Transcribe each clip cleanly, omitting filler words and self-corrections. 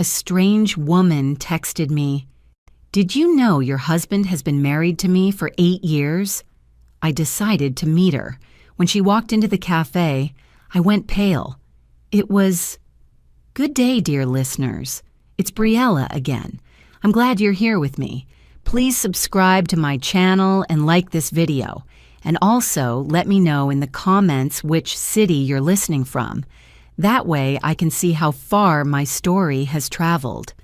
a strange woman texted me, "Did you know your husband has been married to me for 8 years?" I decided to meet her. When she walked into the cafe, I went pale. It was, "Good day, dear listeners. It's Briella again. I'm glad you're here with me. Please subscribe to my channel and like this video. And also let me know in the comments which city you're listening from. That way I can see how far my story has traveled.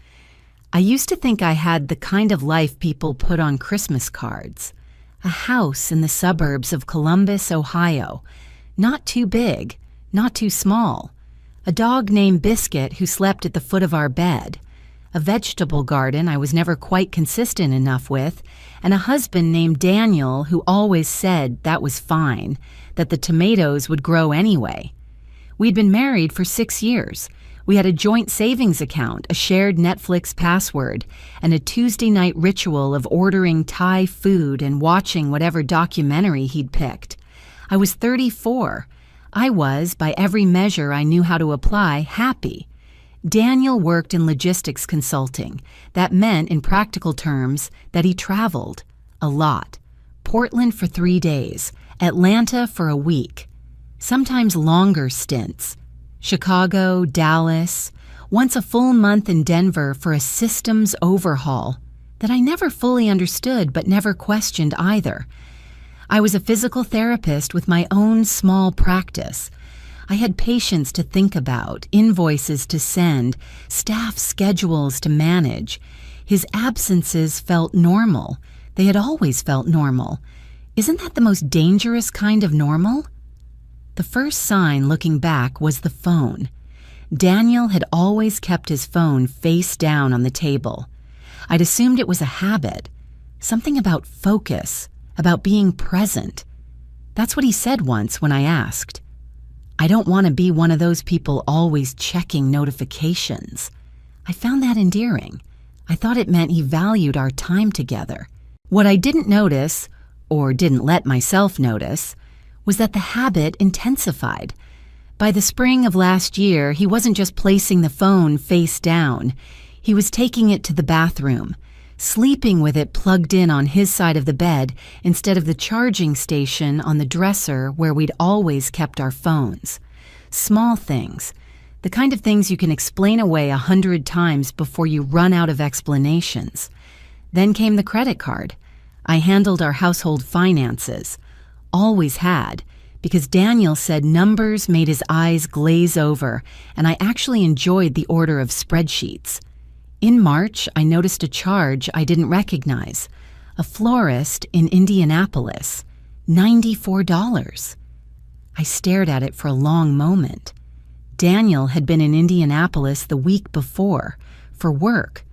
I used to think I had the kind of life people put on Christmas cards. A house in the suburbs of Columbus, Ohio. Not too big, not too small. A dog named Biscuit who slept at the foot of our bed. A vegetable garden I was never quite consistent enough with, and a husband named Daniel who always said that was fine, that the tomatoes would grow anyway. We'd been married for 6 years. We had a joint savings account, a shared Netflix password, and a Tuesday night ritual of ordering Thai food and watching whatever documentary he'd picked. I was 34. I was, by every measure I knew how to apply, happy. Daniel worked in logistics consulting. That meant, in practical terms, that he traveled. A lot. Portland for 3 days, Atlanta for a week. Sometimes longer stints. Chicago, Dallas, once a full month in Denver for a systems overhaul that I never fully understood but never questioned either. I was a physical therapist with my own small practice. I had patients to think about, invoices to send, staff schedules to manage. His absences felt normal. They had always felt normal. Isn't that the most dangerous kind of normal? The first sign looking back was the phone. Daniel had always kept his phone face down on the table. I'd assumed it was a habit, something about focus, about being present. That's what he said once when I asked. I don't want to be one of those people always checking notifications. I found that endearing. I thought it meant he valued our time together. What I didn't notice, or didn't let myself notice, was that the habit intensified. By the spring of last year, he wasn't just placing the phone face down. He was taking it to the bathroom, sleeping with it plugged in on his side of the bed instead of the charging station on the dresser where we'd always kept our phones. Small things, the kind of things you can explain away 100 times before you run out of explanations. Then came the credit card. I handled our household finances. Always had, because Daniel said numbers made his eyes glaze over, and I actually enjoyed the order of spreadsheets. In March, I noticed a charge I didn't recognize. A florist in Indianapolis. $94. I stared at it for a long moment. Daniel had been in Indianapolis the week before, for work.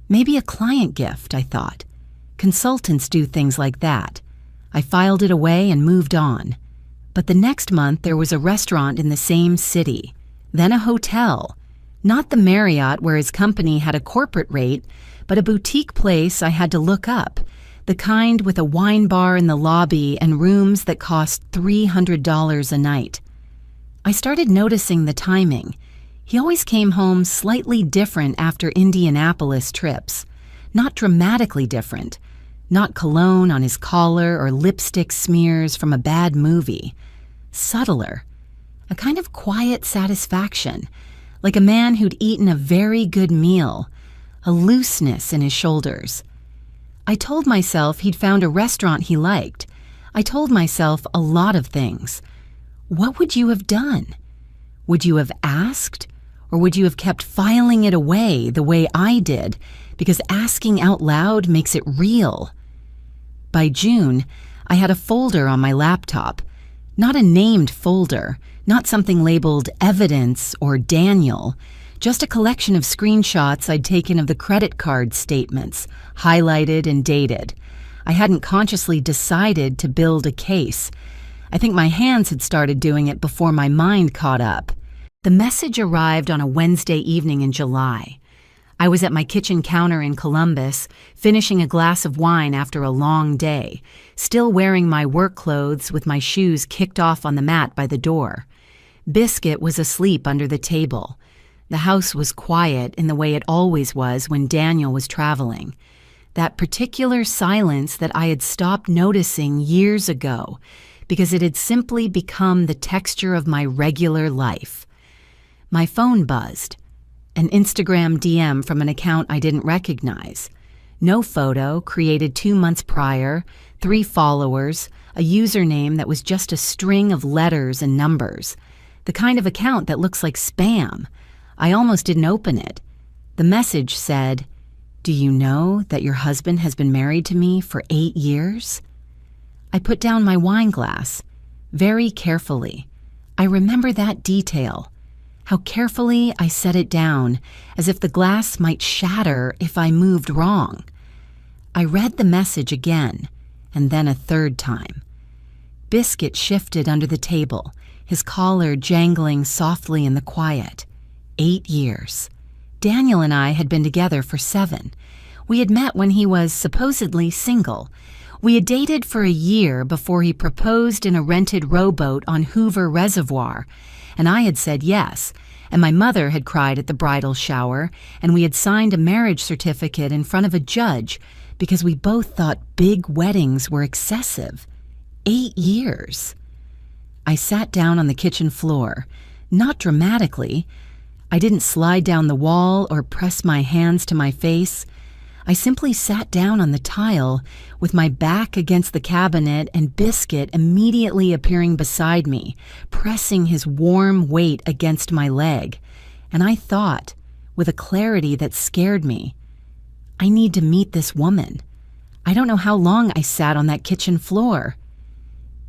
Maybe a client gift, I thought. Consultants do things like that. I filed it away and moved on. But the next month there was a restaurant in the same city, then a hotel. Not the Marriott where his company had a corporate rate, but a boutique place I had to look up, the kind with a wine bar in the lobby and rooms that cost $300 a night. I started noticing the timing. He always came home slightly different after Indianapolis trips. Not dramatically different. Not cologne on his collar or lipstick smears from a bad movie. Subtler. A kind of quiet satisfaction, like a man who'd eaten a very good meal, a looseness in his shoulders. I told myself he'd found a restaurant he liked. I told myself a lot of things. What would you have done? Would you have asked? Or would you have kept filing it away the way I did, because asking out loud makes it real? By June, I had a folder on my laptop. Not a named folder, not something labeled Evidence or Daniel, just a collection of screenshots I'd taken of the credit card statements, highlighted and dated. I hadn't consciously decided to build a case. I think my hands had started doing it before my mind caught up. The message arrived on a Wednesday evening in July. I was at my kitchen counter in Columbus, finishing a glass of wine after a long day, still wearing my work clothes with my shoes kicked off on the mat by the door. Biscuit was asleep under the table. The house was quiet in the way it always was when Daniel was traveling. That particular silence that I had stopped noticing years ago because it had simply become the texture of my regular life. My phone buzzed. An Instagram DM from an account I didn't recognize. No photo, created 2 months prior, 3 followers, a username that was just a string of letters and numbers. The kind of account that looks like spam. I almost didn't open it. The message said, "Do you know that your husband has been married to me for 8 years?" I put down my wine glass, very carefully. I remember that detail, how carefully I set it down, as if the glass might shatter if I moved wrong. I read the message again, and then a third time. Biscuit shifted under the table, his collar jangling softly in the quiet. 8 years. Daniel and I had been together for 7. We had met when he was supposedly single. We had dated for a year before he proposed in a rented rowboat on Hoover Reservoir, and I had said yes, and my mother had cried at the bridal shower, and we had signed a marriage certificate in front of a judge because we both thought big weddings were excessive. 8 years. I sat down on the kitchen floor, not dramatically. I didn't slide down the wall or press my hands to my face. I simply sat down on the tile with my back against the cabinet and Biscuit immediately appearing beside me, pressing his warm weight against my leg. And I thought, with a clarity that scared me, I need to meet this woman. I don't know how long I sat on that kitchen floor.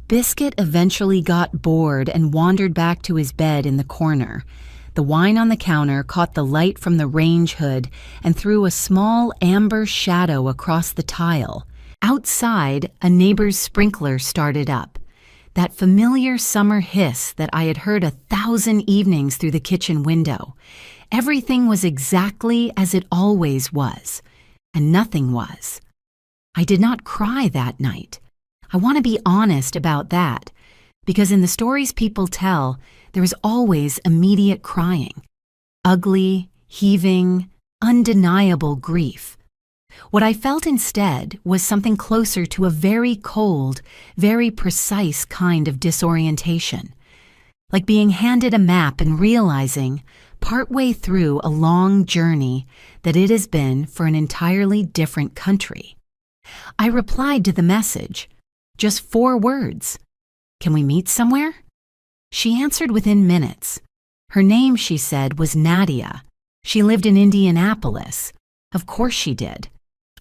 Biscuit eventually got bored and wandered back to his bed in the corner. The wine on the counter caught the light from the range hood and threw a small amber shadow across the tile. Outside, a neighbor's sprinkler started up. That familiar summer hiss that I had heard 1,000 evenings through the kitchen window. Everything was exactly as it always was, and nothing was. I did not cry that night. I want to be honest about that, because in the stories people tell, there is always immediate crying. Ugly, heaving, undeniable grief. What I felt instead was something closer to a very cold, very precise kind of disorientation. Like being handed a map and realizing, partway through a long journey, that it has been for an entirely different country. I replied to the message. Just 4 words. "Can we meet somewhere?" She answered within minutes. Her name, she said, was Nadia. She lived in Indianapolis. Of course she did.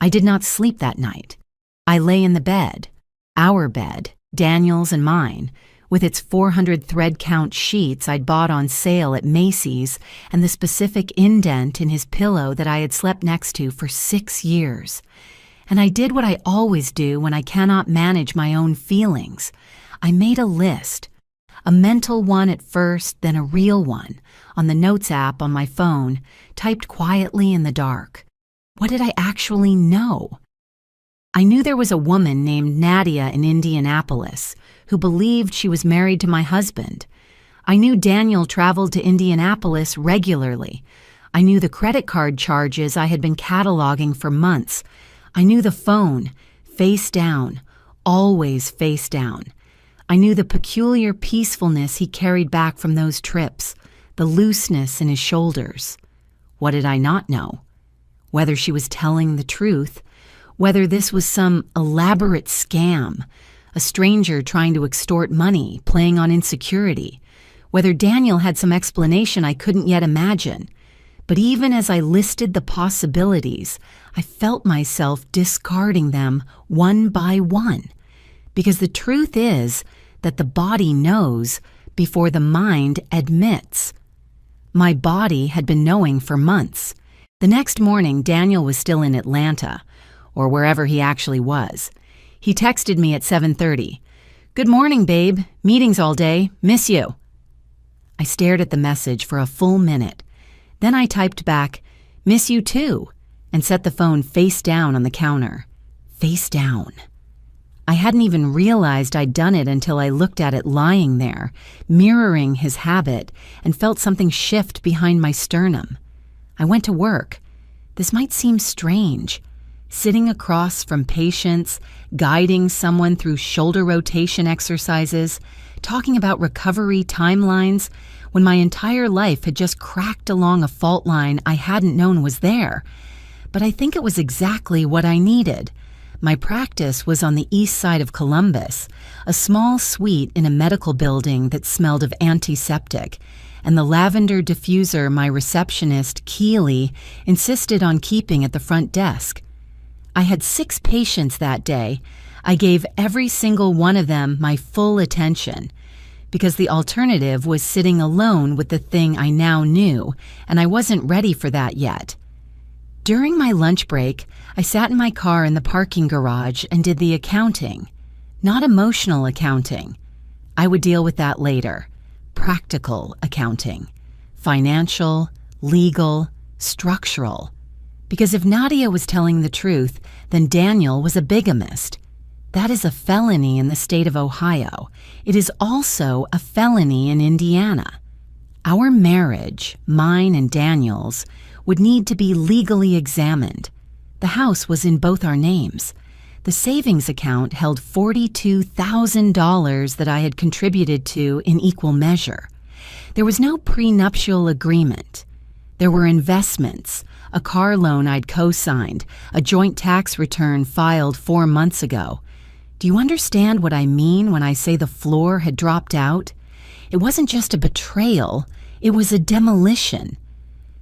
I did not sleep that night. I lay in the bed, our bed, Daniel's and mine, with its 400 thread count sheets I'd bought on sale at Macy's and the specific indent in his pillow that I had slept next to for 6 years. And I did what I always do when I cannot manage my own feelings. I made a list. A mental one at first, then a real one, on the Notes app on my phone, typed quietly in the dark. What did I actually know? I knew there was a woman named Nadia in Indianapolis who believed she was married to my husband. I knew Daniel traveled to Indianapolis regularly. I knew the credit card charges I had been cataloging for months. I knew the phone, face down, always face down. I knew the peculiar peacefulness he carried back from those trips, the looseness in his shoulders. What did I not know? Whether she was telling the truth, whether this was some elaborate scam, a stranger trying to extort money, playing on insecurity, whether Daniel had some explanation I couldn't yet imagine. But even as I listed the possibilities, I felt myself discarding them one by one. Because the truth is that the body knows before the mind admits. My body had been knowing for months. The next morning, Daniel was still in Atlanta, or wherever he actually was. He texted me at 7:30. "Good morning, babe. Meetings all day. Miss you." I stared at the message for a full minute. Then I typed back, "Miss you too," and set the phone face down on the counter. Face down. I hadn't even realized I'd done it until I looked at it lying there, mirroring his habit, and felt something shift behind my sternum. I went to work. This might seem strange. Sitting across from patients, guiding someone through shoulder rotation exercises, talking about recovery timelines, when my entire life had just cracked along a fault line I hadn't known was there. But I think it was exactly what I needed. My practice was on the east side of Columbus, a small suite in a medical building that smelled of antiseptic, and the lavender diffuser my receptionist, Keely, insisted on keeping at the front desk. I had 6 patients that day. I gave every single one of them my full attention, because the alternative was sitting alone with the thing I now knew, and I wasn't ready for that yet. During my lunch break, I sat in my car in the parking garage and did the accounting. Not emotional accounting. I would deal with that later. Practical accounting. Financial, legal, structural. Because if Nadia was telling the truth, then Daniel was a bigamist. That is a felony in the state of Ohio. It is also a felony in Indiana. Our marriage, mine and Daniel's, would need to be legally examined. The house was in both our names. The savings account held $42,000 that I had contributed to in equal measure. There was no prenuptial agreement. There were investments, a car loan I'd co-signed, a joint tax return filed 4 months ago. Do you understand what I mean when I say the floor had dropped out? It wasn't just a betrayal, it was a demolition.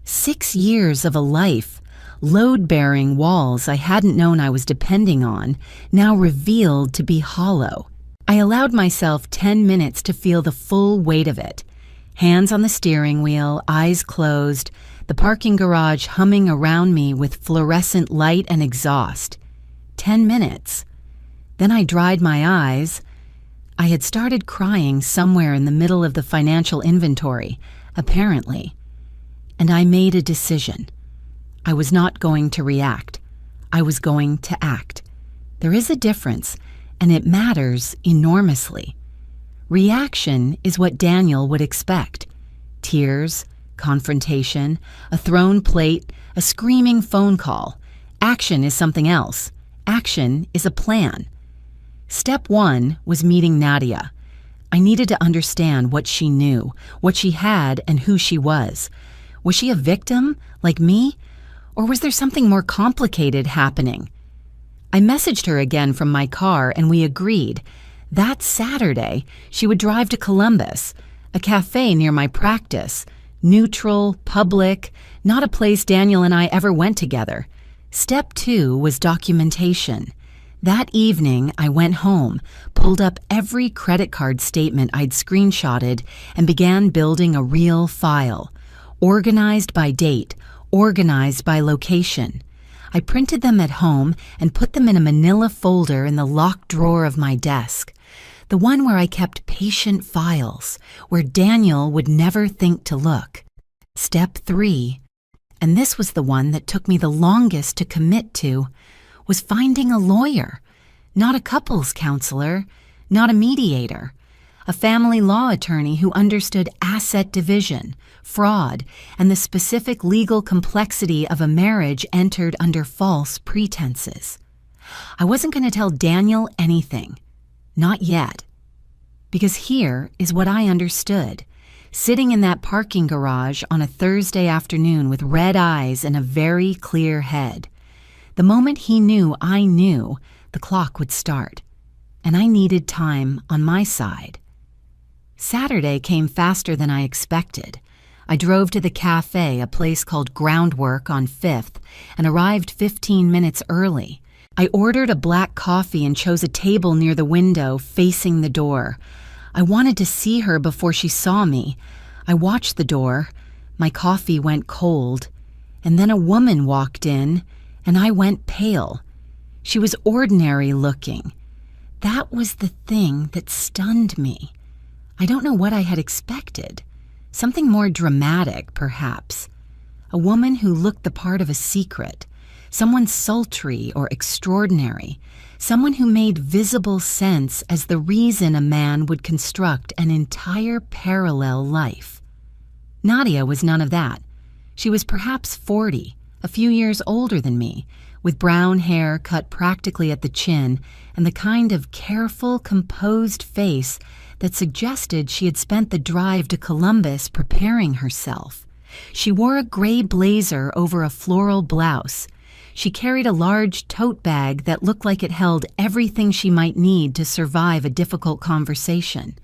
6 years of a life, load-bearing walls I hadn't known I was depending on, now revealed to be hollow. I allowed myself 10 minutes to feel the full weight of it. Hands on the steering wheel, eyes closed, the parking garage humming around me with fluorescent light and exhaust. 10 minutes. Then I dried my eyes. I had started crying somewhere in the middle of the financial inventory, apparently. And I made a decision. I was not going to react. I was going to act. There is a difference, and it matters enormously. Reaction is what Daniel would expect. Tears, confrontation, a thrown plate, a screaming phone call. Action is something else. Action is a plan. Step 1 was meeting Nadia. I needed to understand what she knew, what she had, and who she was. Was she a victim, like me? Or was there something more complicated happening? I messaged her again from my car and we agreed. That Saturday, she would drive to Columbus, a cafe near my practice. Neutral, public, not a place Daniel and I ever went together. Step 2 was documentation. That evening, I went home, pulled up every credit card statement I'd screenshotted, and began building a real file. Organized by date, organized by location. I printed them at home and put them in a manila folder in the locked drawer of my desk. The one where I kept patient files, where Daniel would never think to look. Step 3, and this was the one that took me the longest to commit to, was finding a lawyer, not a couples counselor, not a mediator, a family law attorney who understood asset division, fraud, and the specific legal complexity of a marriage entered under false pretenses. I wasn't going to tell Daniel anything. Not yet. Because here is what I understood. Sitting in that parking garage on a Thursday afternoon with red eyes and a very clear head. The moment he knew I knew, the clock would start. And I needed time on my side. Saturday came faster than I expected. I drove to the cafe, a place called Groundwork on 5th, and arrived 15 minutes early. I ordered a black coffee and chose a table near the window facing the door. I wanted to see her before she saw me. I watched the door. My coffee went cold. And then a woman walked in, and I went pale. She was ordinary looking. That was the thing that stunned me. I don't know what I had expected. Something more dramatic, perhaps. A woman who looked the part of a secret. someone sultry or extraordinary, someone who made visible sense as the reason a man would construct an entire parallel life. Nadia was none of that. She was perhaps 40, a few years older than me, with brown hair cut practically at the chin and the kind of careful, composed face that suggested she had spent the drive to Columbus preparing herself. She wore a gray blazer over a floral blouse. She carried a large tote bag that looked like it held everything she might need to survive a difficult conversation.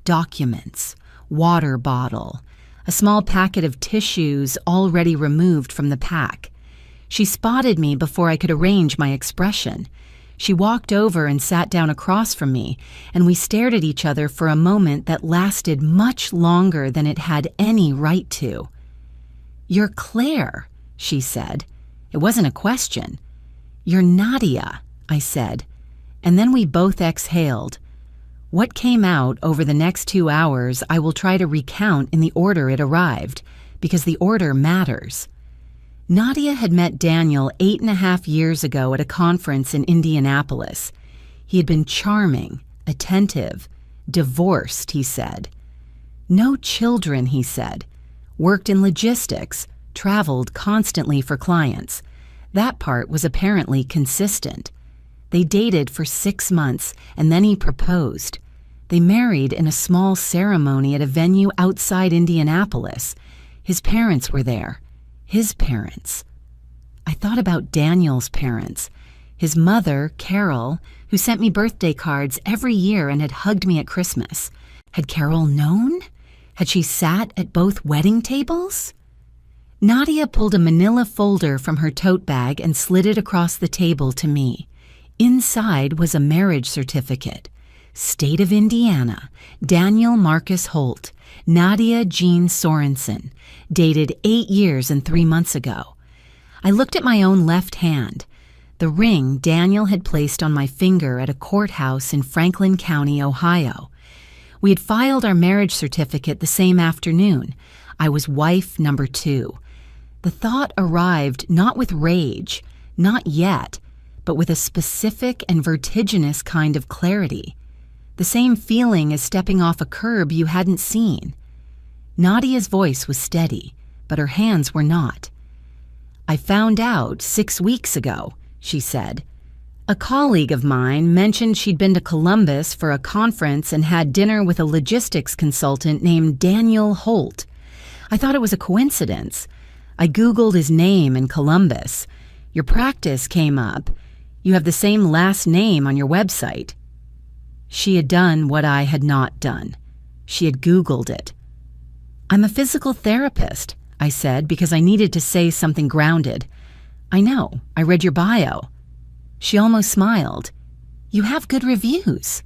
Documents, water bottle, a small packet of tissues already removed from the pack. She spotted me before I could arrange my expression. She walked over and sat down across from me, and we stared at each other for a moment that lasted much longer than it had any right to. "You're Claire," she said. It wasn't a question. "You're Nadia," I said, and then we both exhaled. What came out over the next 2 hours I will try to recount in the order it arrived, because the order matters. Nadia had met Daniel 8.5 years ago at a conference in Indianapolis. He had been charming, attentive, divorced, he said. No children, he said. Worked in logistics, traveled constantly for clients. That part was apparently consistent. They dated for 6 months, and then he proposed. They married in a small ceremony at a venue outside Indianapolis. His parents were there. His parents. I thought about Daniel's parents. His mother, Carol, who sent me birthday cards every year and had hugged me at Christmas. Had Carol known? Had she sat at both wedding tables? Nadia pulled a manila folder from her tote bag and slid it across the table to me. Inside was a marriage certificate. State of Indiana, Daniel Marcus Holt, Nadia Jean Sorensen, dated 8 years and 3 months ago. I looked at my own left hand. The ring Daniel had placed on my finger at a courthouse in Franklin County, Ohio. We had filed our marriage certificate the same afternoon. I was wife number 2. The thought arrived not with rage, not yet, but with a specific and vertiginous kind of clarity. The same feeling as stepping off a curb you hadn't seen. Nadia's voice was steady, but her hands were not. "I found out 6 weeks ago," she said. "A colleague of mine mentioned she'd been to Columbus for a conference and had dinner with a logistics consultant named Daniel Holt. I thought it was a coincidence. I Googled his name in Columbus. Your practice came up. You have the same last name on your website." She had done what I had not done. She had Googled it. "I'm a physical therapist," I said, because I needed to say something grounded. "I know. I read your bio." She almost smiled. "You have good reviews."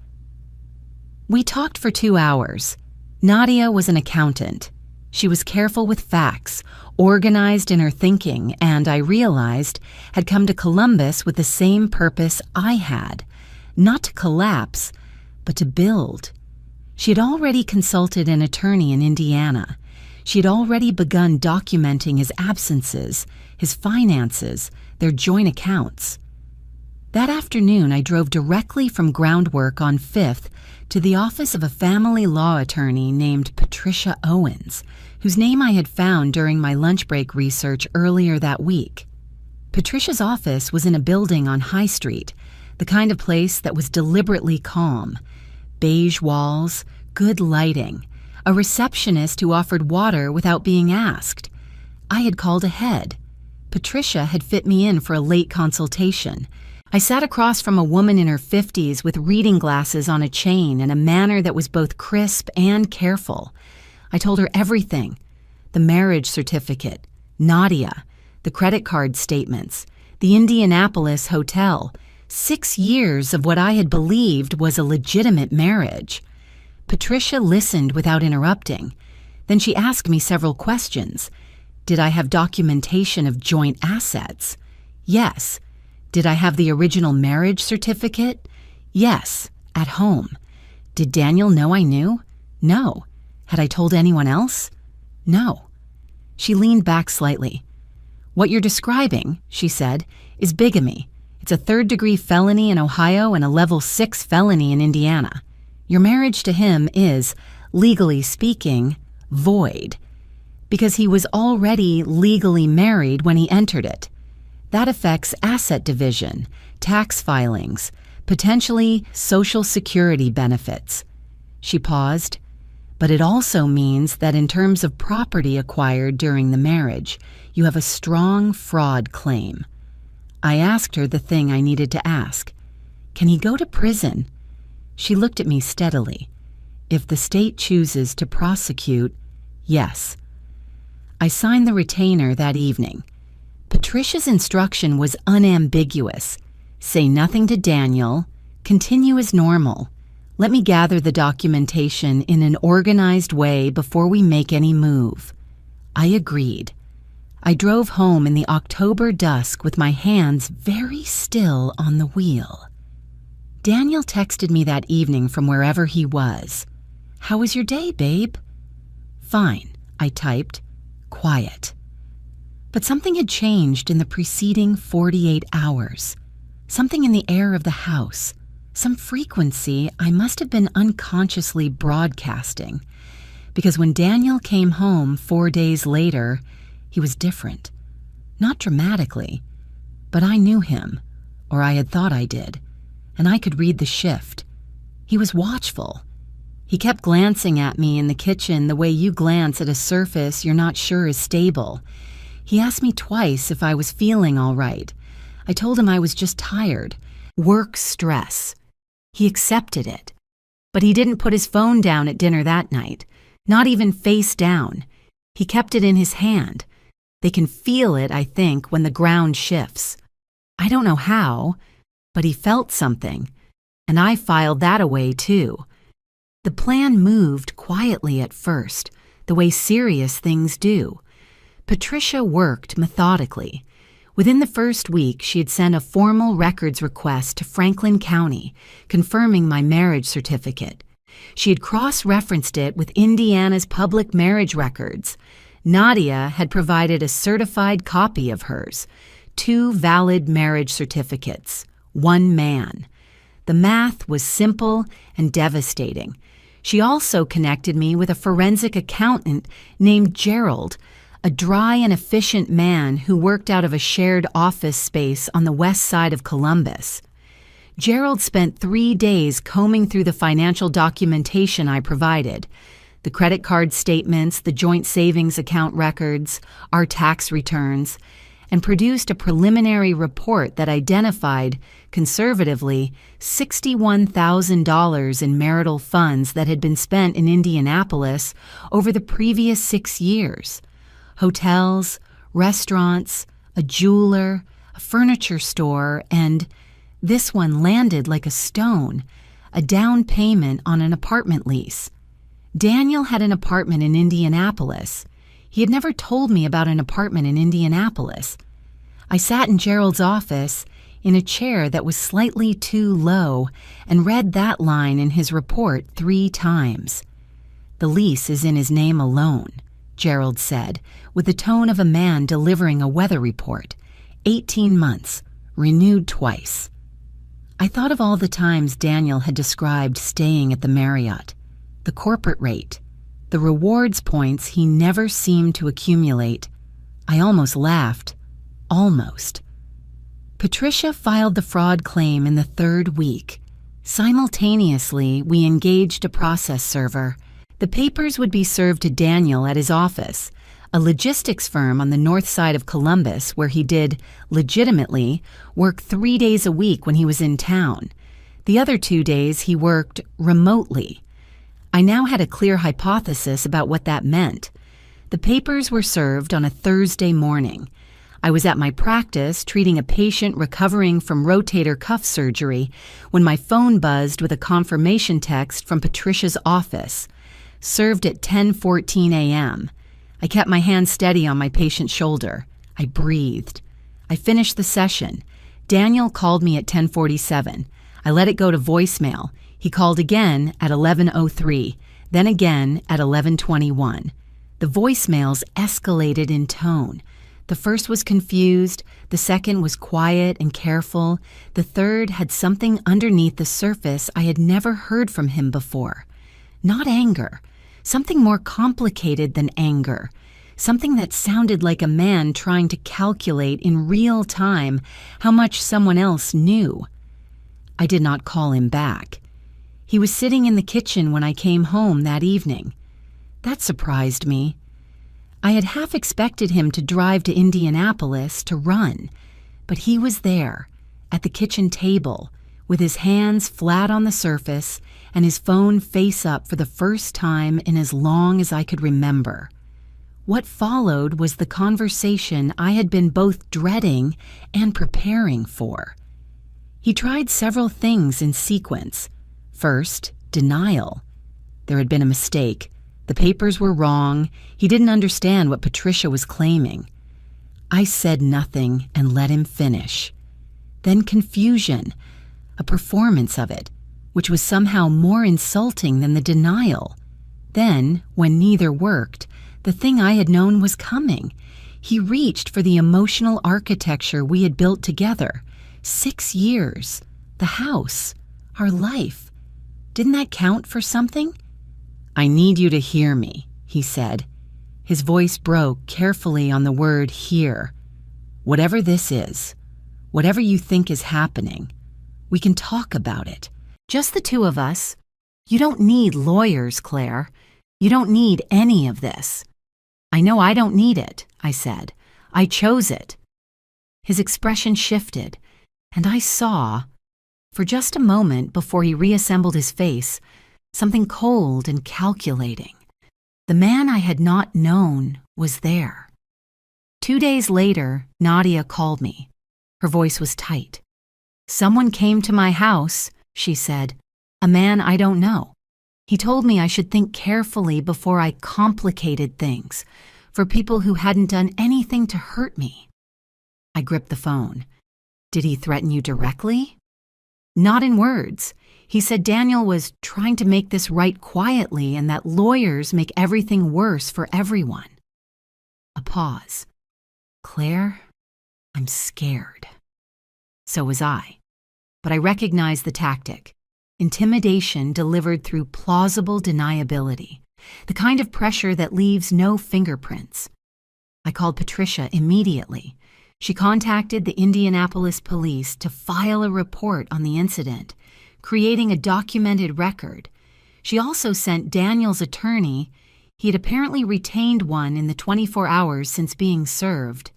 We talked for 2 hours. Nadia was an accountant. She was careful with facts, organized in her thinking, and, I realized, had come to Columbus with the same purpose I had, not to collapse, but to build. She had already consulted an attorney in Indiana. She had already begun documenting his absences, his finances, their joint accounts. That afternoon, I drove directly from groundwork on 5th to the office of a family law attorney named Patricia Owens, whose name I had found during my lunch break research earlier that week. Patricia's office was in a building on High Street, the kind of place that was deliberately calm. Beige walls, good lighting, a receptionist who offered water without being asked. I had called ahead. Patricia had fit me in for a late consultation. I sat across from a woman in her 50s with reading glasses on a chain and a manner that was both crisp and careful. I told her everything: the marriage certificate, Nadia, the credit card statements, the Indianapolis hotel, 6 years of what I had believed was a legitimate marriage. Patricia listened without interrupting. Then she asked me several questions. Did I have documentation of joint assets? Yes. Did I have the original marriage certificate? Yes, at home. Did Daniel know I knew? No. Had I told anyone else? No. She leaned back slightly. "What you're describing," she said, "is bigamy. It's a third-degree felony in Ohio and a level 6 felony in Indiana. Your marriage to him is, legally speaking, void, because he was already legally married when he entered it. That affects asset division, tax filings, potentially Social Security benefits." She paused. "But it also means that in terms of property acquired during the marriage, you have a strong fraud claim." I asked her the thing I needed to ask. "Can he go to prison?" She looked at me steadily. "If the state chooses to prosecute, yes." I signed the retainer that evening. Patricia's instruction was unambiguous. Say nothing to Daniel. Continue as normal. Let me gather the documentation in an organized way before we make any move. I agreed. I drove home in the October dusk with my hands very still on the wheel. Daniel texted me that evening from wherever he was. "How was your day, babe?" "Fine," I typed. "Quiet." But something had changed in the preceding 48 hours. Something in the air of the house. Some frequency I must have been unconsciously broadcasting. Because when Daniel came home 4 days later, he was different. Not dramatically, but I knew him, or I had thought I did, and I could read the shift. He was watchful. He kept glancing at me in the kitchen the way you glance at a surface you're not sure is stable. He asked me twice if I was feeling all right. I told him I was just tired. Work stress. He accepted it. But he didn't put his phone down at dinner that night, not even face down. He kept it in his hand. They can feel it, I think, when the ground shifts. I don't know how, but he felt something, and I filed that away too. The plan moved quietly at first, the way serious things do. Patricia worked methodically. Within the first week, she had sent a formal records request to Franklin County, confirming my marriage certificate. She had cross-referenced it with Indiana's public marriage records. Nadia had provided a certified copy of hers, 2 valid marriage certificates, 1 man. The math was simple and devastating. She also connected me with a forensic accountant named Gerald, a dry and efficient man who worked out of a shared office space on the west side of Columbus. Gerald spent 3 days combing through the financial documentation I provided, the credit card statements, the joint savings account records, our tax returns, and produced a preliminary report that identified, conservatively, $61,000 in marital funds that had been spent in Indianapolis over the previous 6 years. Hotels, restaurants, a jeweler, a furniture store, and, this one landed like a stone, a down payment on an apartment lease. Daniel had an apartment in Indianapolis. He had never told me about an apartment in Indianapolis. I sat in Gerald's office in a chair that was slightly too low and read that line in his report 3 times. "The lease is in his name alone," Gerald said, with the tone of a man delivering a weather report. 18 months, renewed twice. I thought of all the times Daniel had described staying at the Marriott, the corporate rate, the rewards points he never seemed to accumulate. I almost laughed. Almost. Patricia filed the fraud claim in the 3rd week. Simultaneously, we engaged a process server. The papers would be served to Daniel at his office, a logistics firm on the north side of Columbus where he did, legitimately, work 3 days a week when he was in town. The other 2 days he worked remotely. I now had a clear hypothesis about what that meant. The papers were served on a Thursday morning. I was at my practice treating a patient recovering from rotator cuff surgery when my phone buzzed with a confirmation text from Patricia's office. Served at 10:14 a.m. I kept my hand steady on my patient's shoulder. I breathed. I finished the session. Daniel called me at 10:47. I let it go to voicemail. He called again at 11:03, then again at 11:21. The voicemails escalated in tone. The first was confused, the second was quiet and careful, the third had something underneath the surface I had never heard from him before. Not anger, something more complicated than anger, something that sounded like a man trying to calculate in real time how much someone else knew. I did not call him back. He was sitting in the kitchen when I came home that evening. That surprised me. I had half expected him to drive to Indianapolis to run, but he was there, at the kitchen table, with his hands flat on the surface and his phone face up for the first time in as long as I could remember. What followed was the conversation I had been both dreading and preparing for. He tried several things in sequence. First, denial. There had been a mistake. The papers were wrong. He didn't understand what Patricia was claiming. I said nothing and let him finish. Then confusion, a performance of it, which was somehow more insulting than the denial. Then, when neither worked, the thing I had known was coming. He reached for the emotional architecture we had built together. 6 years. The house. Our life. Didn't that count for something? "I need you to hear me," he said. His voice broke carefully on the word hear. "Whatever this is, whatever you think is happening, we can talk about it. Just the two of us. You don't need lawyers, Claire. You don't need any of this." "I know I don't need it," I said. "I chose it." His expression shifted, and I saw, for just a moment before he reassembled his face, something cold and calculating. The man I had not known was there. 2 days later, Nadia called me. Her voice was tight. "Someone came to my house," she said. "A man I don't know. He told me I should think carefully before I complicated things for people who hadn't done anything to hurt me." I gripped the phone. "Did he threaten you directly?" "Not in words. He said Daniel was trying to make this right quietly and that lawyers make everything worse for everyone." A pause. "Claire, I'm scared." So was I. But I recognized the tactic. Intimidation delivered through plausible deniability. The kind of pressure that leaves no fingerprints. I called Patricia immediately. She contacted the Indianapolis police to file a report on the incident, creating a documented record. She also sent Daniel's attorney, he had apparently retained one in the 24 hours since being served,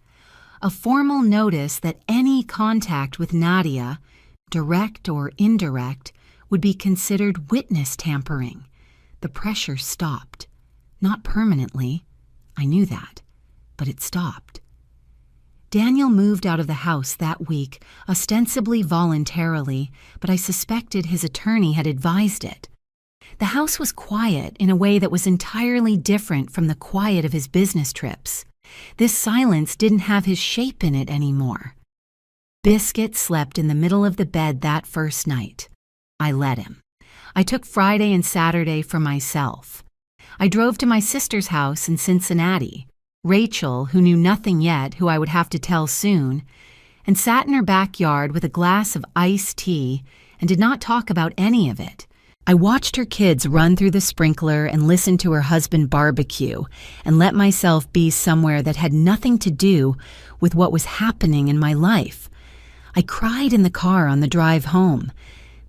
a formal notice that any contact with Nadia, direct or indirect, would be considered witness tampering. The pressure stopped. Not permanently. I knew that. But it stopped. Daniel moved out of the house that week, ostensibly voluntarily, but I suspected his attorney had advised it. The house was quiet in a way that was entirely different from the quiet of his business trips. This silence didn't have his shape in it anymore. Biscuit slept in the middle of the bed that first night. I let him. I took Friday and Saturday for myself. I drove to my sister's house in Cincinnati, Rachel, who knew nothing yet, who I would have to tell soon, and sat in her backyard with a glass of iced tea and did not talk about any of it. I watched her kids run through the sprinkler and listened to her husband barbecue and let myself be somewhere that had nothing to do with what was happening in my life. I cried in the car on the drive home,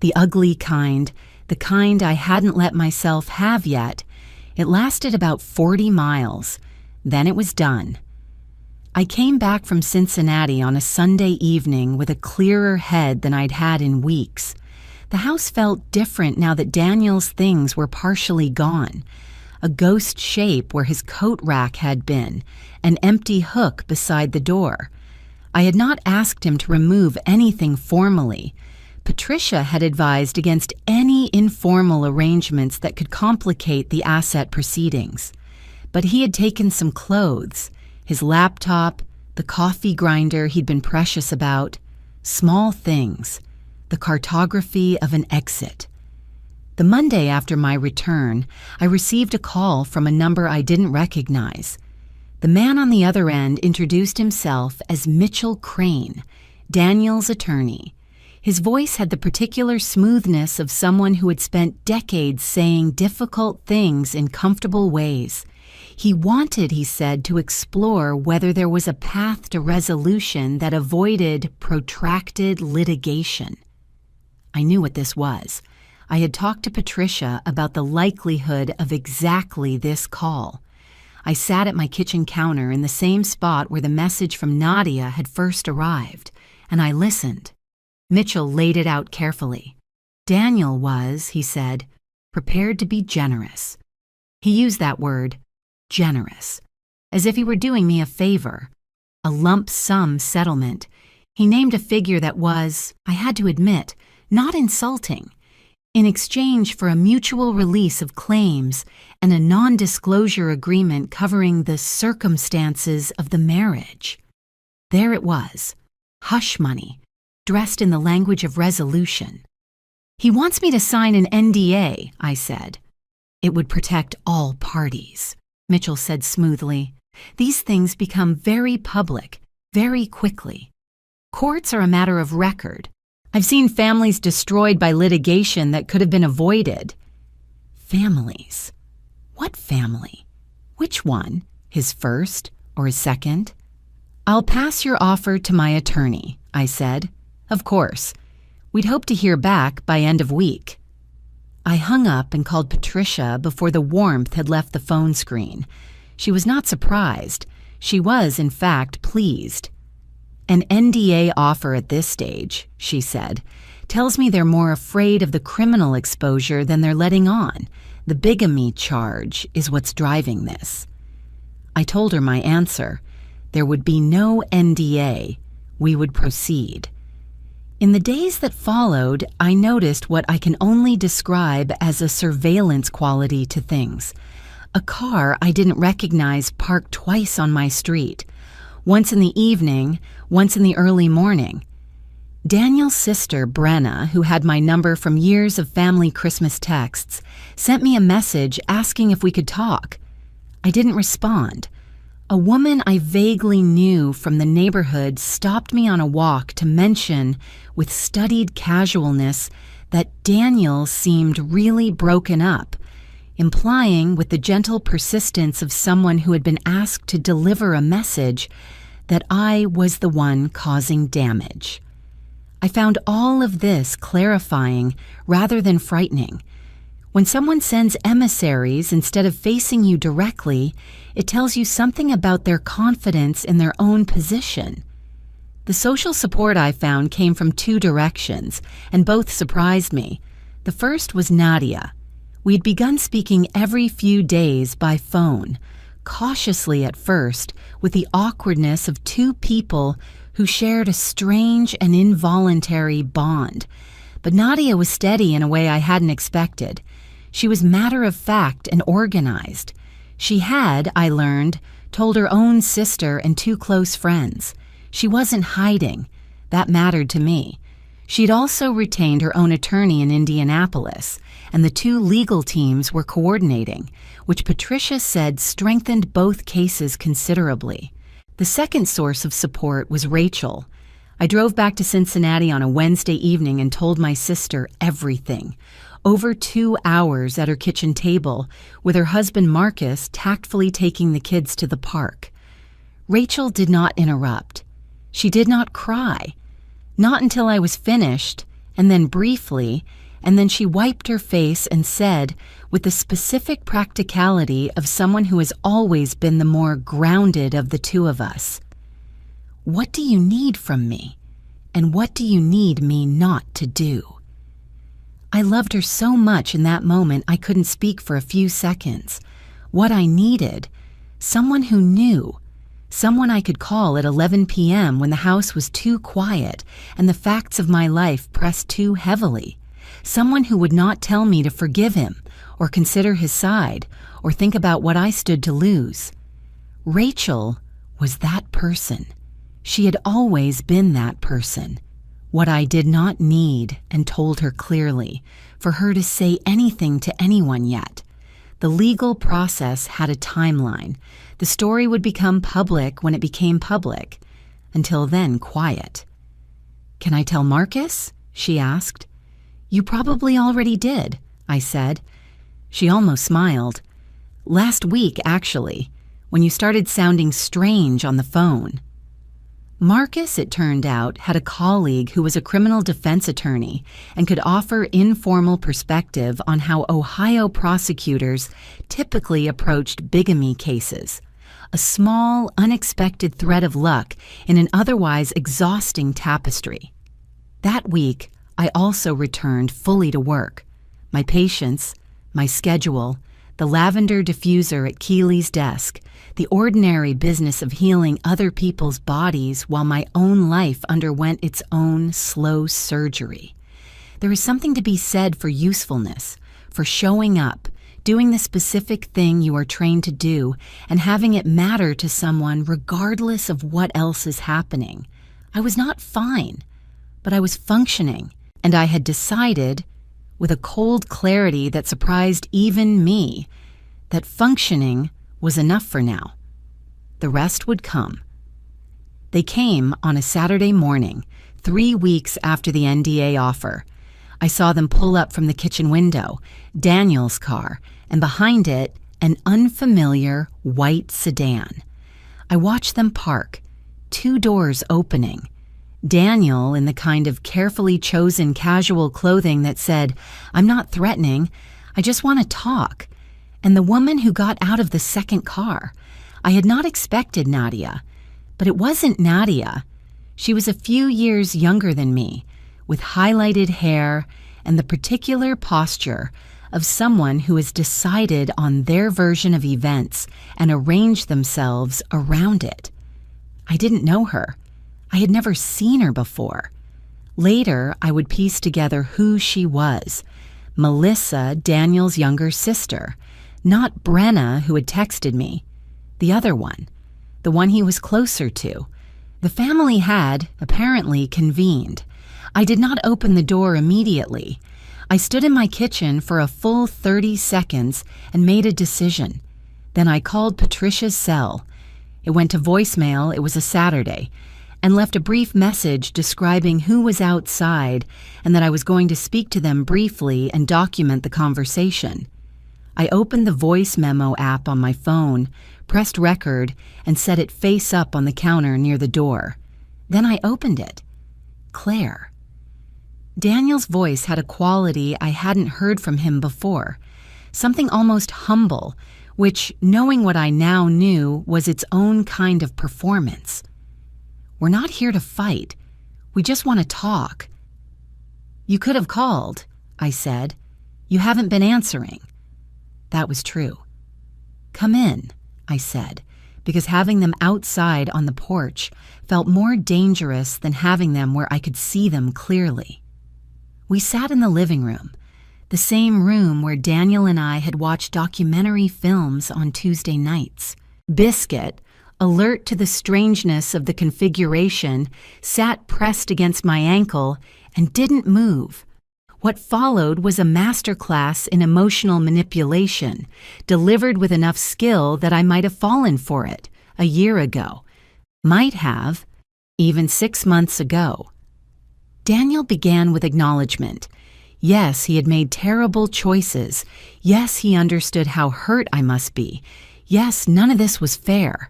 the ugly kind, the kind I hadn't let myself have yet. It lasted about 40 miles. Then it was done. I came back from Cincinnati on a Sunday evening with a clearer head than I'd had in weeks. The house felt different now that Daniel's things were partially gone. A ghost shape where his coat rack had been, an empty hook beside the door. I had not asked him to remove anything formally. Patricia had advised against any informal arrangements that could complicate the asset proceedings. But he had taken some clothes, his laptop, the coffee grinder he'd been precious about, small things, the cartography of an exit. The Monday after my return, I received a call from a number I didn't recognize. The man on the other end introduced himself as Mitchell Crane, Daniel's attorney. His voice had the particular smoothness of someone who had spent decades saying difficult things in comfortable ways. He wanted, he said, to explore whether there was a path to resolution that avoided protracted litigation. I knew what this was. I had talked to Patricia about the likelihood of exactly this call. I sat at my kitchen counter in the same spot where the message from Nadia had first arrived, and I listened. Mitchell laid it out carefully. Daniel was, he said, prepared to be generous. He used that word, generous, as if he were doing me a favor, a lump sum settlement. He named a figure that was, I had to admit, not insulting, in exchange for a mutual release of claims and a non-disclosure agreement covering the circumstances of the marriage. There it was, hush money, dressed in the language of resolution. He wants me to sign an NDA, I said. It would protect all parties, Mitchell said smoothly. These things become very public, very quickly. Courts are a matter of record. I've seen families destroyed by litigation that could have been avoided. Families? What family? Which one? His first or his second? I'll pass your offer to my attorney, I said. Of course. We'd hope to hear back by end of week. I hung up and called Patricia before the warmth had left the phone screen. She was not surprised. She was, in fact, pleased. An NDA offer at this stage, she said, tells me they're more afraid of the criminal exposure than they're letting on. The bigamy charge is what's driving this. I told her my answer. There would be no NDA. We would proceed. In the days that followed, I noticed what I can only describe as a surveillance quality to things. A car I didn't recognize parked twice on my street, once in the evening, once in the early morning. Daniel's sister, Brenna, who had my number from years of family Christmas texts, sent me a message asking if we could talk. I didn't respond. A woman I vaguely knew from the neighborhood stopped me on a walk to mention, with studied casualness, that Daniel seemed really broken up, implying, with the gentle persistence of someone who had been asked to deliver a message, that I was the one causing damage. I found all of this clarifying rather than frightening. When someone sends emissaries instead of facing you directly, it tells you something about their confidence in their own position. The social support I found came from two directions, and both surprised me. The first was Nadia. We'd begun speaking every few days by phone, cautiously at first, with the awkwardness of two people who shared a strange and involuntary bond. But Nadia was steady in a way I hadn't expected. She was matter-of-fact and organized. She had, I learned, told her own sister and two close friends. She wasn't hiding. That mattered to me. She'd also retained her own attorney in Indianapolis, and the two legal teams were coordinating, which Patricia said strengthened both cases considerably. The second source of support was Rachel. I drove back to Cincinnati on a Wednesday evening and told my sister everything. Over 2 hours at her kitchen table, with her husband Marcus tactfully taking the kids to the park. Rachel did not interrupt. She did not cry. Not until I was finished, and then briefly, and then she wiped her face and said, with the specific practicality of someone who has always been the more grounded of the two of us, "What do you need from me? And what do you need me not to do?" I loved her so much in that moment I couldn't speak for a few seconds. What I needed, someone who knew, someone I could call at 11 p.m. when the house was too quiet and the facts of my life pressed too heavily, someone who would not tell me to forgive him or consider his side or think about what I stood to lose. Rachel was that person. She had always been that person. What I did not need, and told her clearly, for her to say anything to anyone yet. The legal process had a timeline. The story would become public when it became public. Until then, quiet. "Can I tell Marcus?" she asked. "You probably already did," I said. She almost smiled. "Last week, actually, when you started sounding strange on the phone." Marcus, it turned out, had a colleague who was a criminal defense attorney and could offer informal perspective on how Ohio prosecutors typically approached bigamy cases, a small, unexpected thread of luck in an otherwise exhausting tapestry. That week, I also returned fully to work. My patients, my schedule, the lavender diffuser at Keeley's desk, the ordinary business of healing other people's bodies while my own life underwent its own slow surgery. There is something to be said for usefulness, for showing up, doing the specific thing you are trained to do, and having it matter to someone regardless of what else is happening. I was not fine, but I was functioning, and I had decided, with a cold clarity that surprised even me, that functioning was enough for now. The rest would come. They came on a Saturday morning, 3 weeks after the NDA offer. I saw them pull up from the kitchen window, Daniel's car, and behind it, an unfamiliar white sedan. I watched them park, 2 doors opening. Daniel in the kind of carefully chosen casual clothing that said, "I'm not threatening, I just want to talk." And the woman who got out of the second car. I had not expected Nadia, but it wasn't Nadia. She was a few years younger than me, with highlighted hair and the particular posture of someone who has decided on their version of events and arranged themselves around it. I didn't know her. I had never seen her before. Later, I would piece together who she was. Melissa, Daniel's younger sister. Not Brenna, who had texted me. The other one. The one he was closer to. The family had, apparently, convened. I did not open the door immediately. I stood in my kitchen for a full 30 seconds and made a decision. Then I called Patricia's cell. It went to voicemail, it was a Saturday, and left a brief message describing who was outside and that I was going to speak to them briefly and document the conversation. I opened the voice memo app on my phone, pressed record, and set it face up on the counter near the door. Then I opened it. Claire. Daniel's voice had a quality I hadn't heard from him before, something almost humble, which, knowing what I now knew, was its own kind of performance. "We're not here to fight. We just want to talk." "You could have called," I said. "You haven't been answering." That was true. "Come in," I said, because having them outside on the porch felt more dangerous than having them where I could see them clearly. We sat in the living room, the same room where Daniel and I had watched documentary films on Tuesday nights. Biscuit, alert to the strangeness of the configuration, sat pressed against my ankle and didn't move. What followed was a masterclass in emotional manipulation, delivered with enough skill that I might have fallen for it a year ago. Might have, even 6 months ago. Daniel began with acknowledgement. Yes, he had made terrible choices. Yes, he understood how hurt I must be. Yes, none of this was fair.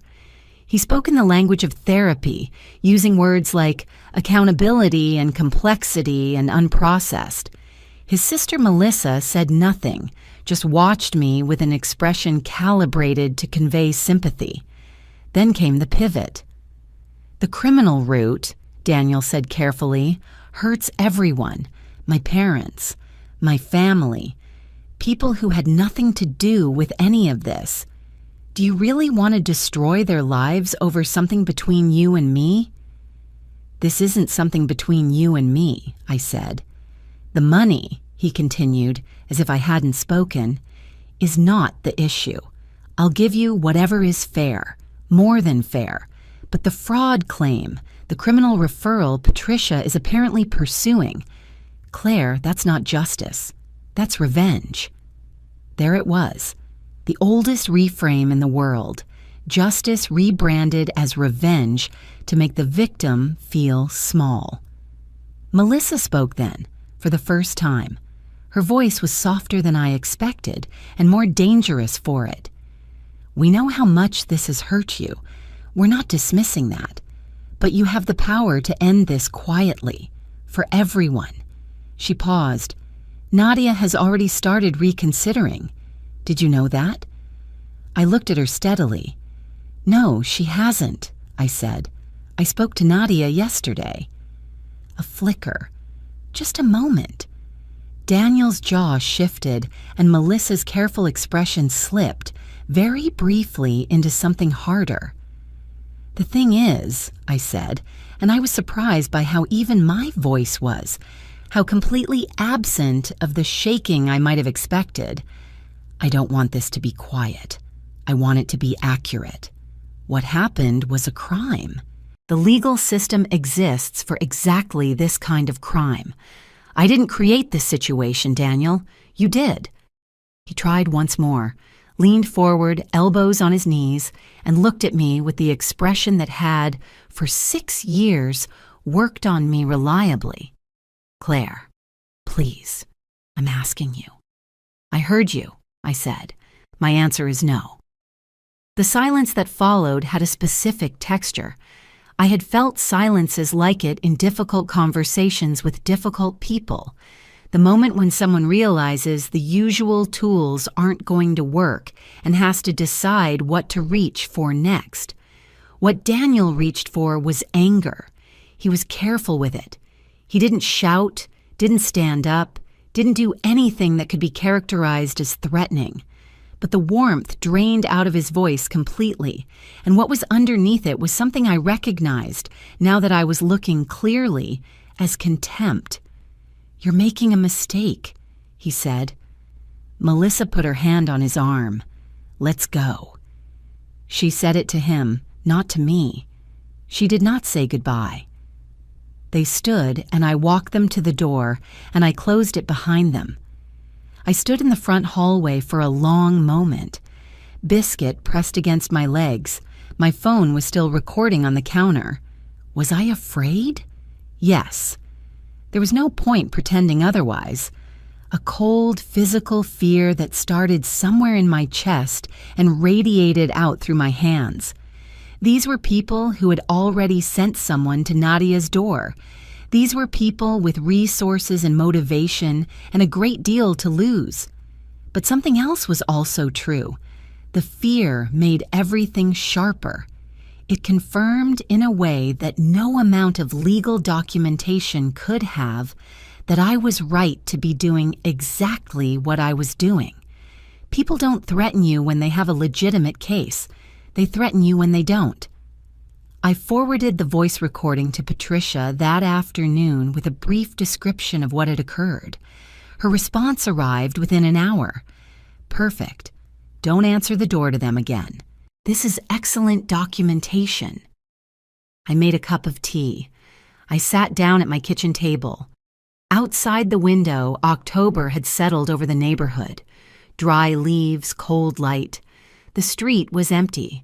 He spoke in the language of therapy, using words like accountability and complexity and unprocessed. His sister Melissa said nothing, just watched me with an expression calibrated to convey sympathy. Then came the pivot. "The criminal route," Daniel said carefully, "hurts everyone. My parents, my family, people who had nothing to do with any of this. Do you really want to destroy their lives over something between you and me?" "This isn't something between you and me," I said. "The money," he continued, as if I hadn't spoken, "is not the issue. I'll give you whatever is fair, more than fair. But the fraud claim, the criminal referral Patricia is apparently pursuing, Claire, that's not justice. That's revenge." There it was. The oldest reframe in the world, justice rebranded as revenge to make the victim feel small. Melissa spoke then, for the first time. Her voice was softer than I expected and more dangerous for it. "We know how much this has hurt you. We're not dismissing that. But you have the power to end this quietly, for everyone." She paused. "Nadia has already started reconsidering. Did you know that?" I looked at her steadily. "No, she hasn't," I said. "I spoke to Nadia yesterday." A flicker. Just a moment. Daniel's jaw shifted and Melissa's careful expression slipped, very briefly, into something harder. "The thing is," I said, and I was surprised by how even my voice was, how completely absent of the shaking I might have expected. "I don't want this to be quiet. I want it to be accurate. What happened was a crime. The legal system exists for exactly this kind of crime. I didn't create this situation, Daniel. You did." He tried once more, leaned forward, elbows on his knees, and looked at me with the expression that had, for 6 years, worked on me reliably. "Claire, please, I'm asking you." "I heard you," I said. "My answer is no." The silence that followed had a specific texture. I had felt silences like it in difficult conversations with difficult people. The moment when someone realizes the usual tools aren't going to work and has to decide what to reach for next. What Daniel reached for was anger. He was careful with it. He didn't shout, didn't stand up, didn't do anything that could be characterized as threatening. But the warmth drained out of his voice completely, and what was underneath it was something I recognized, now that I was looking clearly, as contempt. "You're making a mistake," he said. Melissa put her hand on his arm. "Let's go." She said it to him, not to me. She did not say goodbye. They stood, and I walked them to the door, and I closed it behind them. I stood in the front hallway for a long moment. Biscuit pressed against my legs. My phone was still recording on the counter. Was I afraid? Yes. There was no point pretending otherwise. A cold, physical fear that started somewhere in my chest and radiated out through my hands. These were people who had already sent someone to Nadia's door. These were people with resources and motivation and a great deal to lose. But something else was also true. The fear made everything sharper. It confirmed in a way that no amount of legal documentation could have that I was right to be doing exactly what I was doing. People don't threaten you when they have a legitimate case. They threaten you when they don't. I forwarded the voice recording to Patricia that afternoon with a brief description of what had occurred. Her response arrived within an hour. "Perfect. Don't answer the door to them again. This is excellent documentation." I made a cup of tea. I sat down at my kitchen table. Outside the window, October had settled over the neighborhood. Dry leaves, cold light. The street was empty.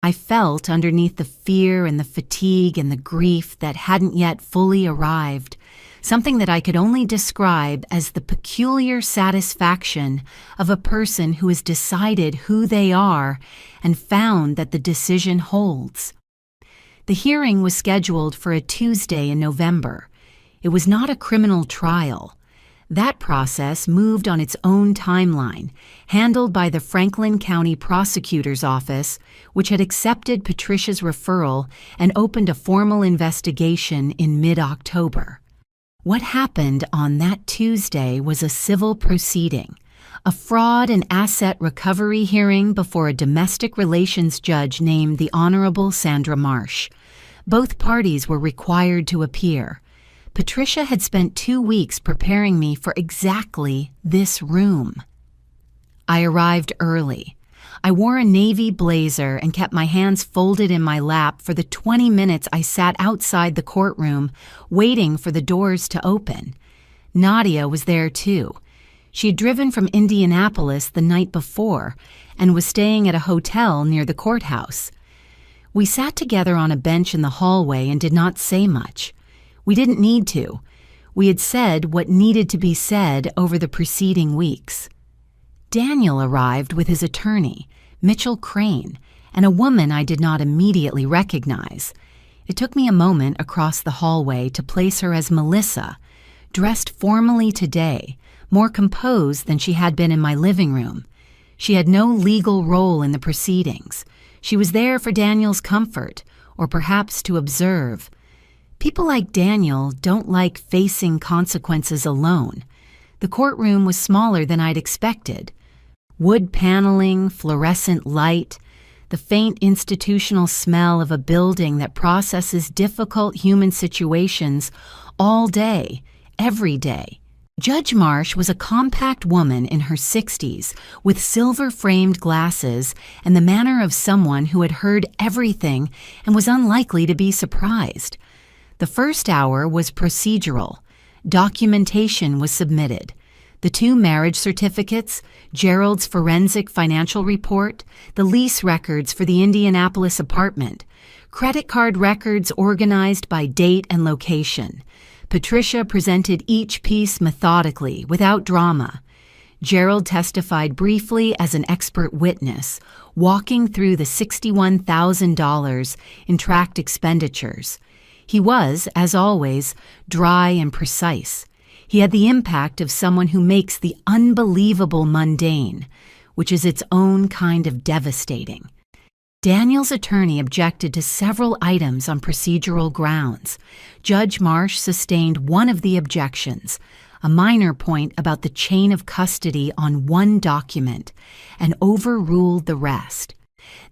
I felt underneath the fear and the fatigue and the grief that hadn't yet fully arrived, something that I could only describe as the peculiar satisfaction of a person who has decided who they are and found that the decision holds. The hearing was scheduled for a Tuesday in November. It was not a criminal trial. That process moved on its own timeline, handled by the Franklin County Prosecutor's Office, which had accepted Patricia's referral and opened a formal investigation in mid-October. What happened on that Tuesday was a civil proceeding, a fraud and asset recovery hearing before a domestic relations judge named the Honorable Sandra Marsh. Both parties were required to appear. Patricia had spent 2 weeks preparing me for exactly this room. I arrived early. I wore a navy blazer and kept my hands folded in my lap for the 20 minutes I sat outside the courtroom, waiting for the doors to open. Nadia was there too. She had driven from Indianapolis the night before and was staying at a hotel near the courthouse. We sat together on a bench in the hallway and did not say much. We didn't need to. We had said what needed to be said over the preceding weeks. Daniel arrived with his attorney, Mitchell Crane, and a woman I did not immediately recognize. It took me a moment across the hallway to place her as Melissa, dressed formally today, more composed than she had been in my living room. She had no legal role in the proceedings. She was there for Daniel's comfort, or perhaps to observe. People like Daniel don't like facing consequences alone. The courtroom was smaller than I'd expected. Wood paneling, fluorescent light, the faint institutional smell of a building that processes difficult human situations all day, every day. Judge Marsh was a compact woman in her 60s with silver-framed glasses and the manner of someone who had heard everything and was unlikely to be surprised. The first hour was procedural. Documentation was submitted. The 2 marriage certificates, Gerald's forensic financial report, the lease records for the Indianapolis apartment, credit card records organized by date and location. Patricia presented each piece methodically, without drama. Gerald testified briefly as an expert witness, walking through the $61,000 in tracked expenditures. He was, as always, dry and precise. He had the impact of someone who makes the unbelievable mundane, which is its own kind of devastating. Daniel's attorney objected to several items on procedural grounds. Judge Marsh sustained one of the objections, a minor point about the chain of custody on one document, and overruled the rest.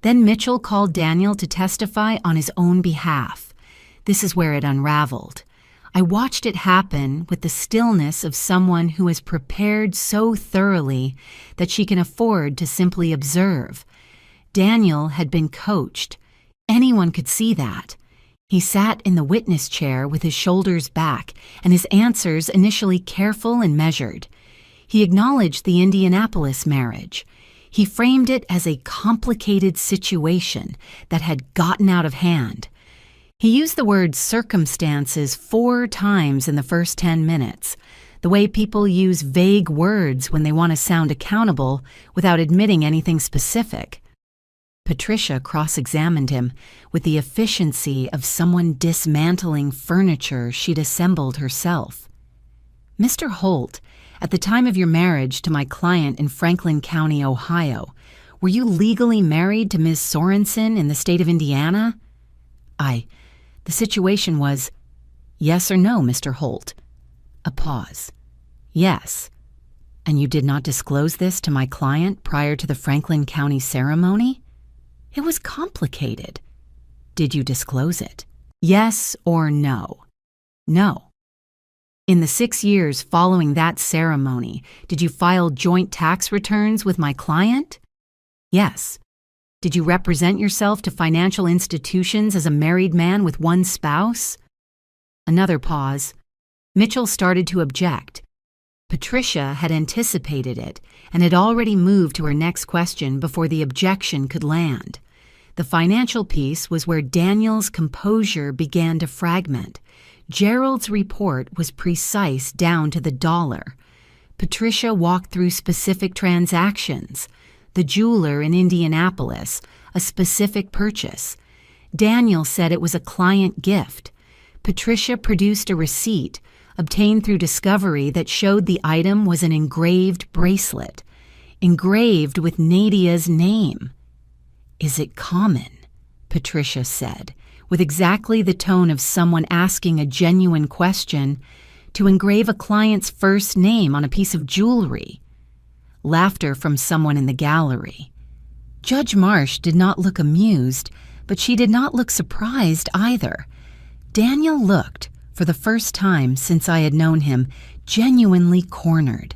Then Mitchell called Daniel to testify on his own behalf. This is where it unraveled. I watched it happen with the stillness of someone who has prepared so thoroughly that she can afford to simply observe. Daniel had been coached. Anyone could see that. He sat in the witness chair with his shoulders back and his answers initially careful and measured. He acknowledged the Indianapolis marriage. He framed it as a complicated situation that had gotten out of hand. He used the word circumstances 4 times in the first 10 minutes, the way people use vague words when they want to sound accountable without admitting anything specific. Patricia cross-examined him with the efficiency of someone dismantling furniture she'd assembled herself. Mr. Holt, at the time of your marriage to my client in Franklin County, Ohio, were you legally married to Ms. Sorensen in the state of Indiana? The situation was, yes or no, Mr. Holt? A pause. Yes. And you did not disclose this to my client prior to the Franklin County ceremony? It was complicated. Did you disclose it? Yes or no? No. In the 6 years following that ceremony, did you file joint tax returns with my client? Yes. Did you represent yourself to financial institutions as a married man with one spouse? Another pause. Mitchell started to object. Patricia had anticipated it and had already moved to her next question before the objection could land. The financial piece was where Daniel's composure began to fragment. Gerald's report was precise down to the dollar. Patricia walked through specific transactions. The jeweler in Indianapolis, a specific purchase. Daniel said it was a client gift. Patricia produced a receipt, obtained through discovery, that showed the item was an engraved bracelet, engraved with Nadia's name. Is it common? Patricia said, with exactly the tone of someone asking a genuine question, to engrave a client's first name on a piece of jewelry. Laughter from someone in the gallery. Judge Marsh did not look amused, but she did not look surprised either. Daniel looked, for the first time since I had known him, genuinely cornered.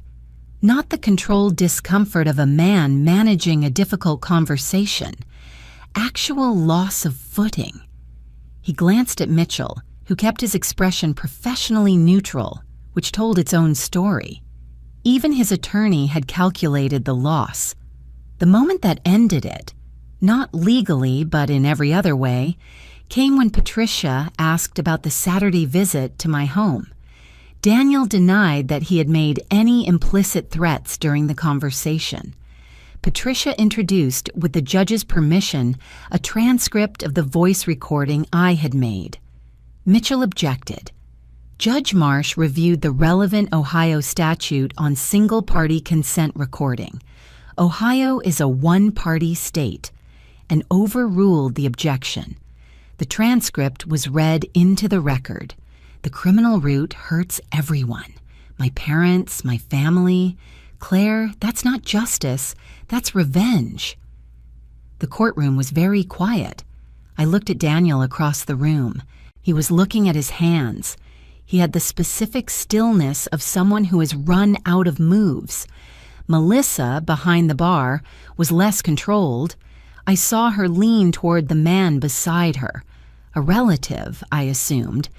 Not the controlled discomfort of a man managing a difficult conversation. Actual loss of footing. He glanced at Mitchell, who kept his expression professionally neutral, which told its own story. Even his attorney had calculated the loss. The moment that ended it, not legally but in every other way, came when Patricia asked about the Saturday visit to my home. Daniel denied that he had made any implicit threats during the conversation. Patricia introduced, with the judge's permission, a transcript of the voice recording I had made. Mitchell objected. Judge Marsh reviewed the relevant Ohio statute on single-party consent recording. Ohio is a one-party state, and overruled the objection. The transcript was read into the record. The criminal route hurts everyone. My parents, my family. Claire, that's not justice, that's revenge. The courtroom was very quiet. I looked at Daniel across the room. He was looking at his hands. He had the specific stillness of someone who has run out of moves. Melissa, behind the bar, was less controlled. I saw her lean toward the man beside her, a relative, I assumed,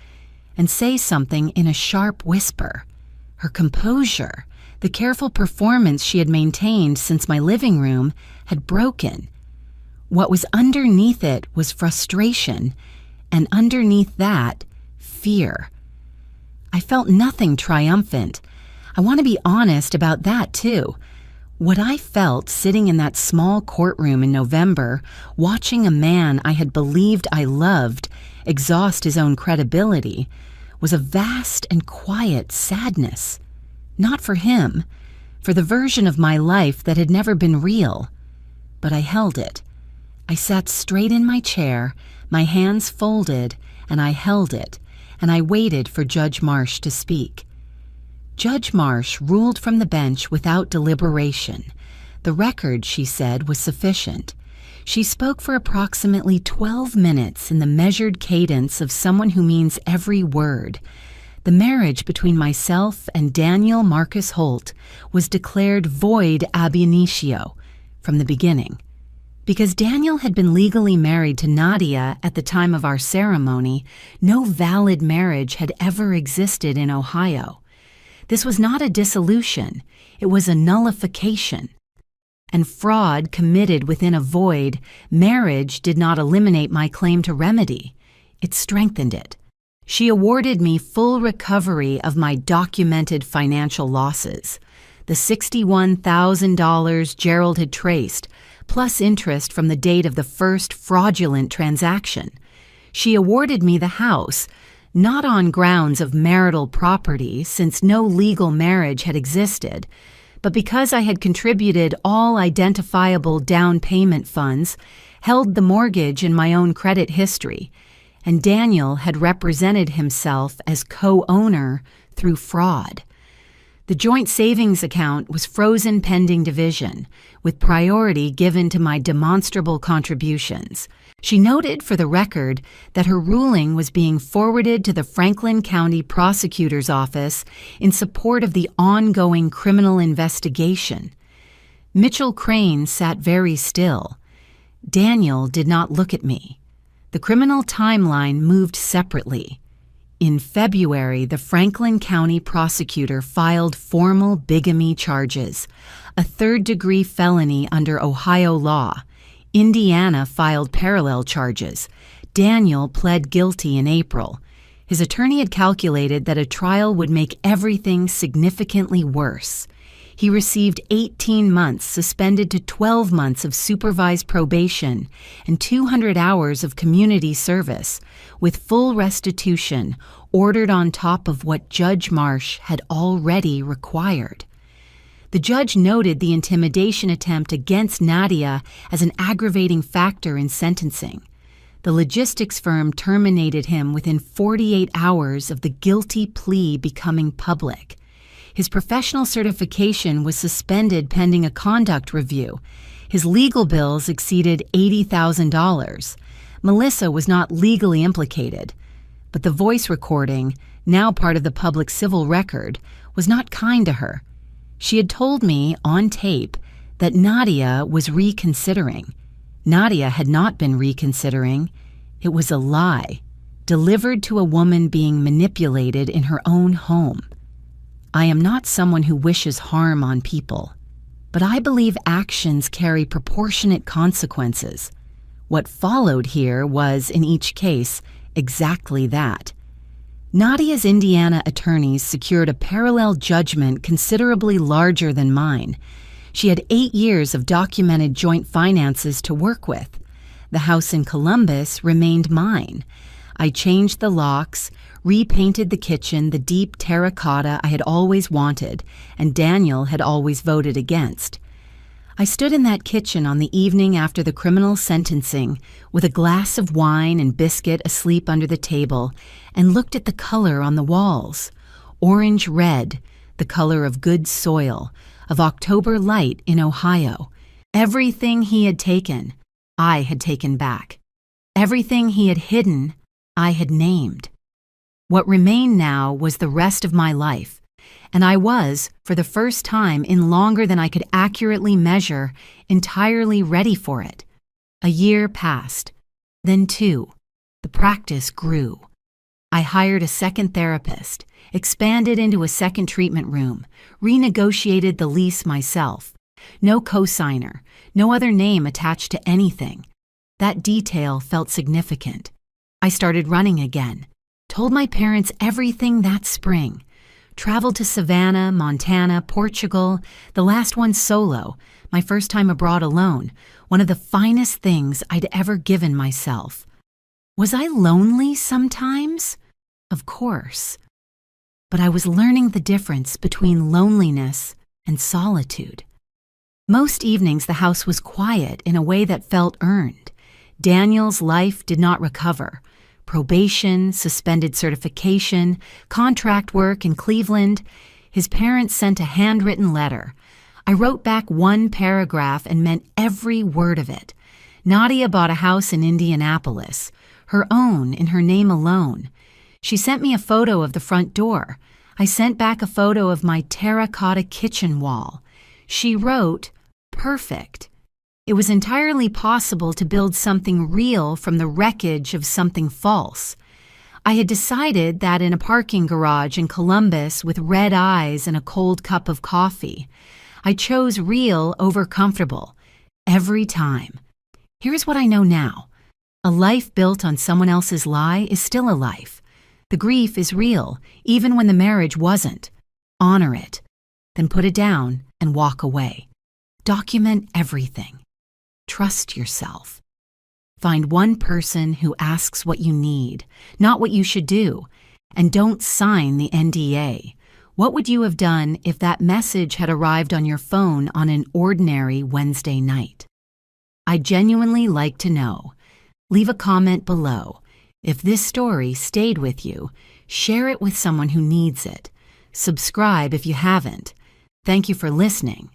and say something in a sharp whisper. Her composure, the careful performance she had maintained since my living room, had broken. What was underneath it was frustration, and underneath that, fear. I felt nothing triumphant. I want to be honest about that, too. What I felt sitting in that small courtroom in November, watching a man I had believed I loved exhaust his own credibility, was a vast and quiet sadness. Not for him, for the version of my life that had never been real. But I held it. I sat straight in my chair, my hands folded, and I held it, and I waited for Judge Marsh to speak. Judge Marsh ruled from the bench without deliberation. The record, she said, was sufficient. She spoke for approximately 12 minutes in the measured cadence of someone who means every word. The marriage between myself and Daniel Marcus Holt was declared void ab initio from the beginning. Because Daniel had been legally married to Nadia at the time of our ceremony, no valid marriage had ever existed in Ohio. This was not a dissolution, it was a nullification. And fraud committed within a void, marriage did not eliminate my claim to remedy. It strengthened it. She awarded me full recovery of my documented financial losses. The $61,000 Gerald had traced, plus interest from the date of the first fraudulent transaction. She awarded me the house, not on grounds of marital property, since no legal marriage had existed, but because I had contributed all identifiable down payment funds, held the mortgage in my own credit history, and Daniel had represented himself as co-owner through fraud. The joint savings account was frozen pending division, with priority given to my demonstrable contributions. She noted for the record that her ruling was being forwarded to the Franklin County Prosecutor's Office in support of the ongoing criminal investigation. Mitchell Crane sat very still. Daniel did not look at me. The criminal timeline moved separately. In February, the Franklin County prosecutor filed formal bigamy charges, a third-degree felony under Ohio law. Indiana filed parallel charges. Daniel pled guilty in April. His attorney had calculated that a trial would make everything significantly worse. He received 18 months suspended to 12 months of supervised probation and 200 hours of community service, with full restitution ordered on top of what Judge Marsh had already required. The judge noted the intimidation attempt against Nadia as an aggravating factor in sentencing. The logistics firm terminated him within 48 hours of the guilty plea becoming public. His professional certification was suspended pending a conduct review. His legal bills exceeded $80,000. Melissa was not legally implicated, but the voice recording, now part of the public civil record, was not kind to her. She had told me, on tape, that Nadia was reconsidering. Nadia had not been reconsidering. It was a lie, delivered to a woman being manipulated in her own home. I am not someone who wishes harm on people, but I believe actions carry proportionate consequences. What followed here was, in each case, exactly that. Nadia's Indiana attorneys secured a parallel judgment considerably larger than mine. She had 8 years of documented joint finances to work with. The house in Columbus remained mine. I changed the locks, repainted the kitchen the deep terracotta I had always wanted and Daniel had always voted against. I stood in that kitchen on the evening after the criminal sentencing with a glass of wine and biscuit asleep under the table and looked at the color on the walls. Orange-red, the color of good soil, of October light in Ohio. Everything he had taken, I had taken back. Everything he had hidden, I had named. What remained now was the rest of my life, and I was, for the first time in longer than I could accurately measure, entirely ready for it. A year passed, then 2. The practice grew. I hired a second therapist, expanded into a second treatment room, renegotiated the lease myself. No cosigner, no other name attached to anything. That detail felt significant. I started running again, told my parents everything that spring. Traveled to Savannah, Montana, Portugal, the last one solo, my first time abroad alone, one of the finest things I'd ever given myself. Was I lonely sometimes? Of course. But I was learning the difference between loneliness and solitude. Most evenings the house was quiet in a way that felt earned. Daniel's life did not recover. Probation, suspended certification, contract work in Cleveland. His parents sent a handwritten letter. I wrote back 1 paragraph and meant every word of it. Nadia bought a house in Indianapolis, her own in her name alone. She sent me a photo of the front door. I sent back a photo of my terracotta kitchen wall. She wrote, "Perfect." It was entirely possible to build something real from the wreckage of something false. I had decided that in a parking garage in Columbus with red eyes and a cold cup of coffee, I chose real over comfortable, every time. Here's what I know now. A life built on someone else's lie is still a life. The grief is real, even when the marriage wasn't. Honor it, then put it down and walk away. Document everything. Trust yourself. Find one person who asks what you need, not what you should do, and don't sign the NDA. What would you have done if that message had arrived on your phone on an ordinary Wednesday night? I'd genuinely like to know. Leave a comment below. If this story stayed with you, share it with someone who needs it. Subscribe if you haven't. Thank you for listening.